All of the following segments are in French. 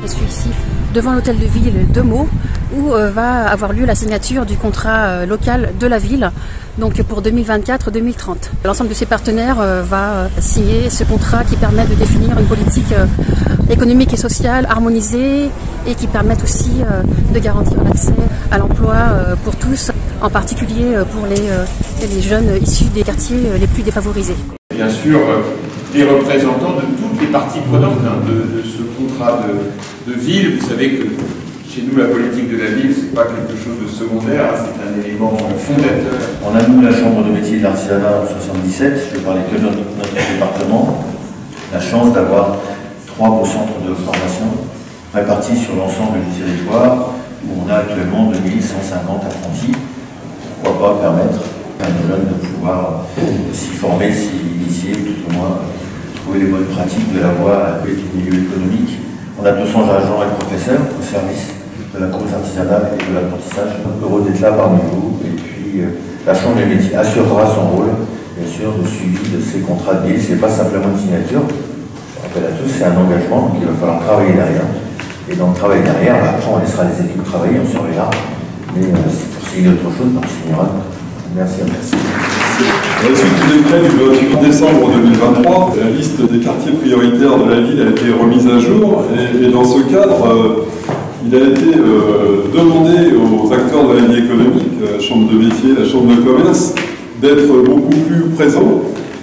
Je suis ici devant l'hôtel de ville de Meaux où va avoir lieu la signature du contrat local de la ville, donc pour 2024-2030. L'ensemble de ses partenaires va signer ce contrat qui permet de définir une politique économique et sociale harmonisée et qui permet aussi de garantir l'accès à l'emploi pour tous, en particulier pour les jeunes issus des quartiers les plus défavorisés. Bien sûr, des représentants de toutes les parties prenantes de ce contrat de ville. Vous savez que chez nous, la politique de la ville, ce n'est pas quelque chose de secondaire, c'est un élément fondateur. On a, nous, la Chambre de métier de l'artisanat en 77, je parlais que de notre département, la chance d'avoir 3 beaux centres de formation répartis sur l'ensemble du territoire, où on a actuellement 2150 apprentis. Pourquoi pas permettre à nos jeunes de pouvoir s'y former, s'y initier, tout au moins trouver les bonnes pratiques de la voie du milieu économique. On a 200 agents et professeurs au service de la cause artisanale et de l'apprentissage. Heureux d'être là parmi vous. Et puis la Chambre des métiers assurera son rôle, bien sûr, de suivi de ces contrats de ville. Ce n'est pas simplement une signature. Je rappelle à tous, c'est un engagement, donc il va falloir travailler derrière. Et dans le travail derrière, après on laissera les équipes travailler, on surveillera. Mais pour signer autre chose, on signera. Merci. À la suite du décret du 28 décembre 2023, la liste des quartiers prioritaires de la ville a été remise à jour et dans ce cadre, il a été demandé aux acteurs de la vie économique, la Chambre de métier, la Chambre de commerce, d'être beaucoup plus présents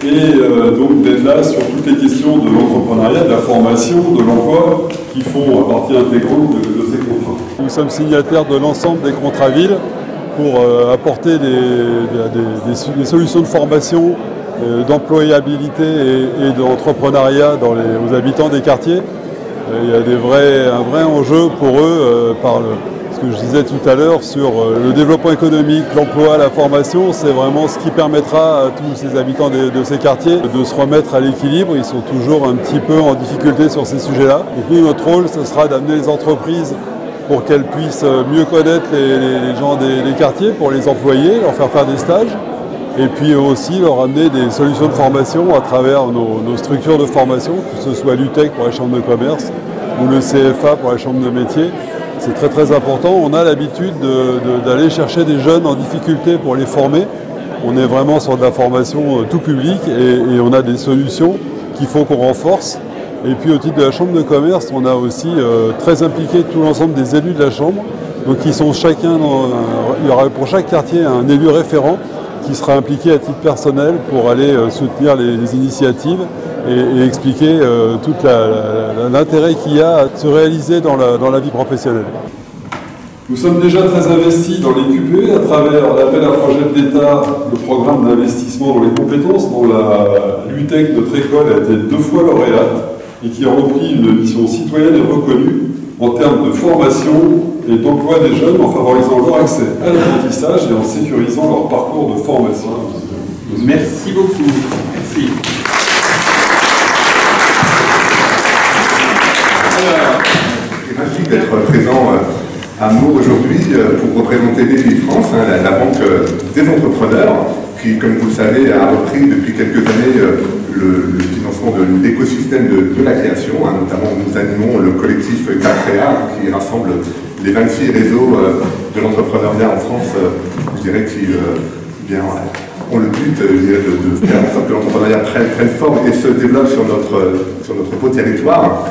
et donc d'être là sur toutes les questions de l'entrepreneuriat, de la formation, de l'emploi qui font partie intégrante de ces contrats. Nous sommes signataires de l'ensemble des contrats villes pour apporter des solutions de formation, d'employabilité et d'entrepreneuriat aux habitants des quartiers. Il y a un vrai enjeu pour eux par ce que je disais tout à l'heure sur le développement économique, l'emploi, la formation. C'est vraiment ce qui permettra à tous ces habitants de ces quartiers de se remettre à l'équilibre. Ils sont toujours un petit peu en difficulté sur ces sujets-là. Donc nous, notre rôle, ce sera d'amener les entreprises pour qu'elles puissent mieux connaître les gens des quartiers, pour les employer, leur faire des stages, et puis aussi leur amener des solutions de formation à travers nos structures de formation, que ce soit l'UTEC pour la Chambre de commerce ou le CFA pour la Chambre de métier. C'est très très important. On a l'habitude d'aller chercher des jeunes en difficulté pour les former. On est vraiment sur de la formation tout public et on a des solutions qu'il faut qu'on renforce. Et puis au titre de la Chambre de commerce, on a aussi très impliqué tout l'ensemble des élus de la Chambre. Donc ils sont il y aura pour chaque quartier un élu référent qui sera impliqué à titre personnel pour aller soutenir les initiatives et expliquer tout l'intérêt qu'il y a à se réaliser dans la vie professionnelle. Nous sommes déjà très investis dans les QPE à travers l'appel à projet de l'État, le programme d'investissement dans les compétences, dont l'UTEC, notre école, a été 2 fois lauréate et qui a rempli une mission citoyenne et reconnue en termes de formation et d'emploi des jeunes en favorisant leur accès à l'apprentissage et en sécurisant leur parcours de formation. Merci beaucoup. Merci. Merci d'être présent à Meaux aujourd'hui pour représenter BPI-France, la banque des entrepreneurs, qui, comme vous le savez, a repris depuis quelques années le financement de l'écosystème de la création. Notamment, nous animons le collectif CACREA, qui rassemble les 26 réseaux de l'entrepreneuriat en France, je dirais, qui ont le but de faire en sorte que l'entrepreneuriat prenne forme et se développe sur notre beau territoire.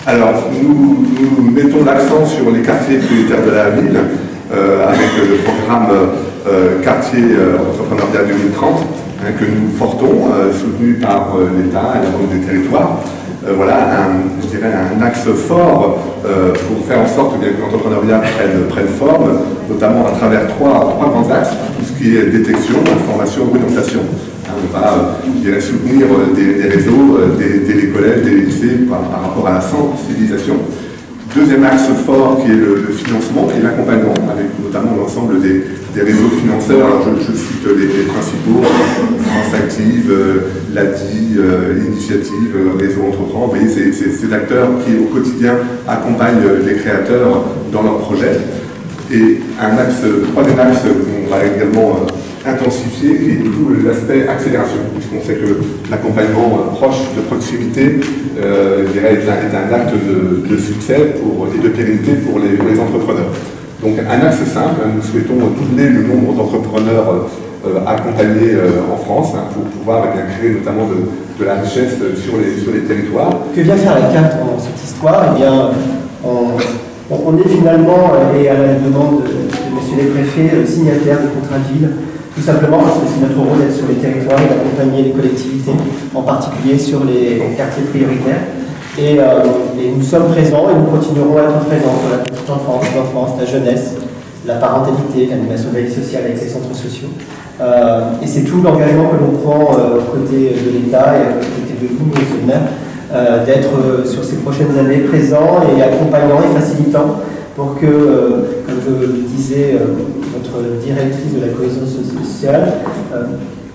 Alors, nous mettons l'accent sur les quartiers prioritaires de la ville, avec le programme Quartier Entrepreneuriat 2030, que nous portons, soutenu par l'État et la Banque des territoires. Voilà, je dirais un axe fort pour faire en sorte que l'entrepreneuriat prenne forme, notamment à travers trois grands axes, tout ce qui est détection, information, orientation. On va soutenir des réseaux dès les collèges, dès les lycées par rapport à la sensibilisation. Deuxième axe fort qui est le financement et l'accompagnement, avec notamment l'ensemble des réseaux financeurs. Alors je cite les principaux, France Active, l'ADI, Initiative, Réseau Entreprendre. Vous voyez, ces acteurs qui au quotidien accompagnent les créateurs dans leurs projets. Et troisième axe qu'on va également intensifier, qui est tout l'aspect accélération, puisqu'on sait que l'accompagnement proche de proximité je dirais, est un acte de succès et de pérennité pour les entrepreneurs. Donc un axe simple, nous souhaitons doubler le nombre d'entrepreneurs accompagnés en France pour pouvoir créer notamment de la richesse sur les territoires. Que vient faire la carte dans cette histoire? Eh bien, on est finalement, et à la demande de M. les préfets, signataires du contrat de ville, tout simplement parce que c'est notre rôle d'être sur les territoires et d'accompagner les collectivités, en particulier sur les quartiers prioritaires. Et nous sommes présents et nous continuerons à être présents sur la petite enfance, l'enfance, la jeunesse, la parentalité, l'animation de la vie sociale avec les centres sociaux. Et c'est tout l'engagement que l'on prend aux côtés de l'État et aux côtés de vous, monsieur le maire, d'être sur ces prochaines années présents et accompagnant et facilitant pour que, comme je le disais, notre directrice de la cohésion sociale,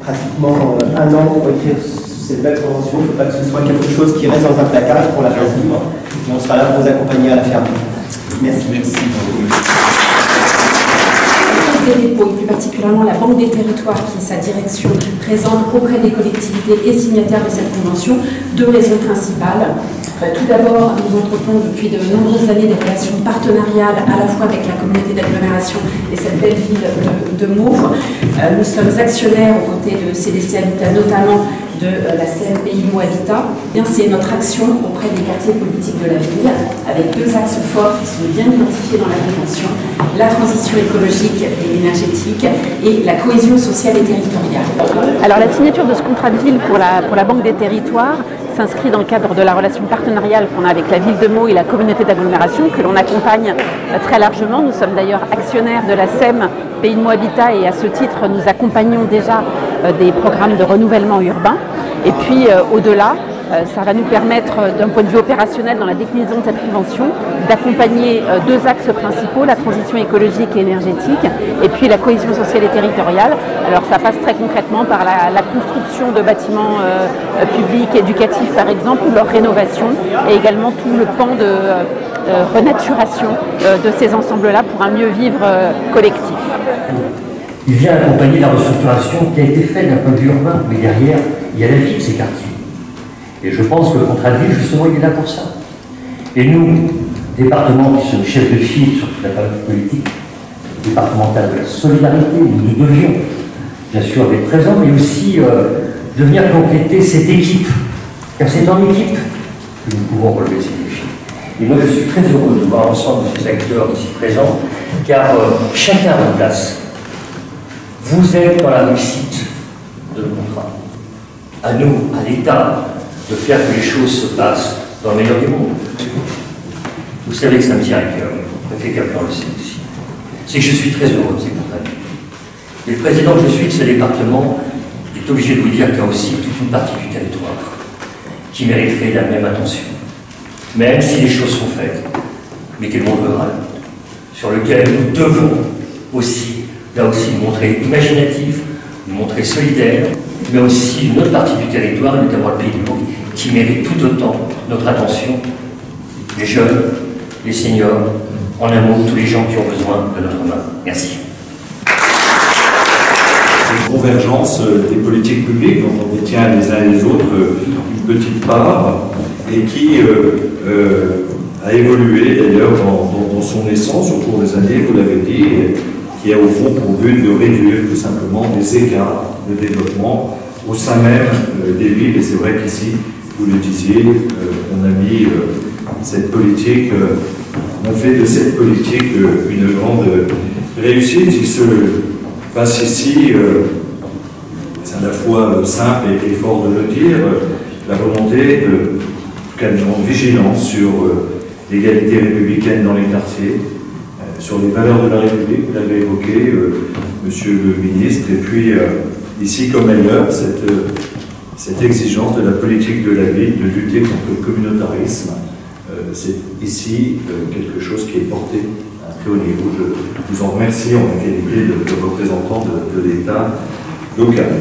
pratiquement un an pour écrire cette belle convention, il ne faut pas que ce soit quelque chose qui reste dans un placard pour la faire vivre. On sera là pour vous accompagner à la faire vivre. Merci. Merci. Des dépôts, et plus particulièrement la Banque des Territoires, qui est sa direction, présente auprès des collectivités et signataires de cette convention, deux raisons principales. Tout d'abord, nous entretenons depuis de nombreuses années des relations partenariales à la fois avec la communauté d'agglomération et cette belle ville de Meaux. Nous sommes actionnaires aux côtés de CDC Habitat, notamment de la SEM Pays Meaux Habitat. C'est notre action auprès des quartiers politiques de la ville, avec deux axes forts qui sont bien identifiés dans la convention: la transition écologique et énergétique et la cohésion sociale et territoriale. Alors la signature de ce contrat de ville pour la Banque des Territoires s'inscrit dans le cadre de la relation partenariale qu'on a avec la ville de Meaux et la communauté d'agglomération, que l'on accompagne très largement. Nous sommes d'ailleurs actionnaires de la SEM Pays de Meaux Habitat et à ce titre nous accompagnons déjà des programmes de renouvellement urbain. Et puis au-delà, ça va nous permettre d'un point de vue opérationnel dans la déclinaison de cette convention d'accompagner deux axes principaux: la transition écologique et énergétique et puis la cohésion sociale et territoriale. Alors ça passe très concrètement par la construction de bâtiments publics, éducatifs par exemple, ou leur rénovation, et également tout le pan de renaturation de ces ensembles-là pour un mieux vivre collectif. Il vient accompagner la restructuration qui a été faite d'un point de vue urbain, mais derrière, il y a la vie de ces quartiers. Et je pense que le contrat de ville, justement, il est là pour ça. Et nous, département qui sommes chefs de file sur toute la politique départementale de la solidarité, nous devions, bien sûr, être présents, mais aussi de venir compléter cette équipe. Car c'est en équipe que nous pouvons relever ces défis. Et moi, je suis très heureux de voir l'ensemble de ces acteurs ici présents, car chacun a une place. Vous êtes dans la réussite de nos contrats. À nous, à l'État, de faire que les choses se passent dans le meilleur des mondes. Vous savez que ça me tient à cœur, le préfet Kaplan le sait aussi. C'est que je suis très heureux de ces contrats. Et le président que je suis de ce département est obligé de vous dire qu'il y a aussi toute une partie du territoire qui mériterait la même attention. Même si les choses sont faites, mais qu'elles monde rural, sur lequel nous devons aussi, là aussi, nous montrer imaginatif, nous montrer solidaire, mais aussi une autre partie du territoire, notamment le Pays de Meaux, qui mérite tout autant notre attention, les jeunes, les seniors, en un mot, tous les gens qui ont besoin de notre main. Merci. Cette convergence des politiques publiques dont on détient les uns et les autres une petite part, et qui a évolué d'ailleurs dans son essence au cours des années, vous l'avez dit, qui a au fond pour but de réduire tout simplement des écarts de développement au sein même des villes. Et c'est vrai qu'ici, vous le disiez, on a mis cette politique, on a fait de cette politique une grande réussite. Il se passe ici, c'est à la fois simple et fort de le dire, la volonté de, en tout cas, une grande vigilance sur l'égalité républicaine dans les quartiers, sur les valeurs de la République, vous l'avez évoqué, Monsieur le Ministre, et puis ici comme ailleurs, cette exigence de la politique de la ville de lutter contre le communautarisme, c'est ici quelque chose qui est porté à très haut niveau. Je vous en remercie en la qualité de représentant de l'État local.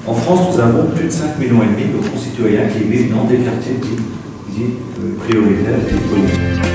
En France, nous avons plus de 5,5 millions de concitoyens qui vivent dans des quartiers dits prioritaires, dits politiques.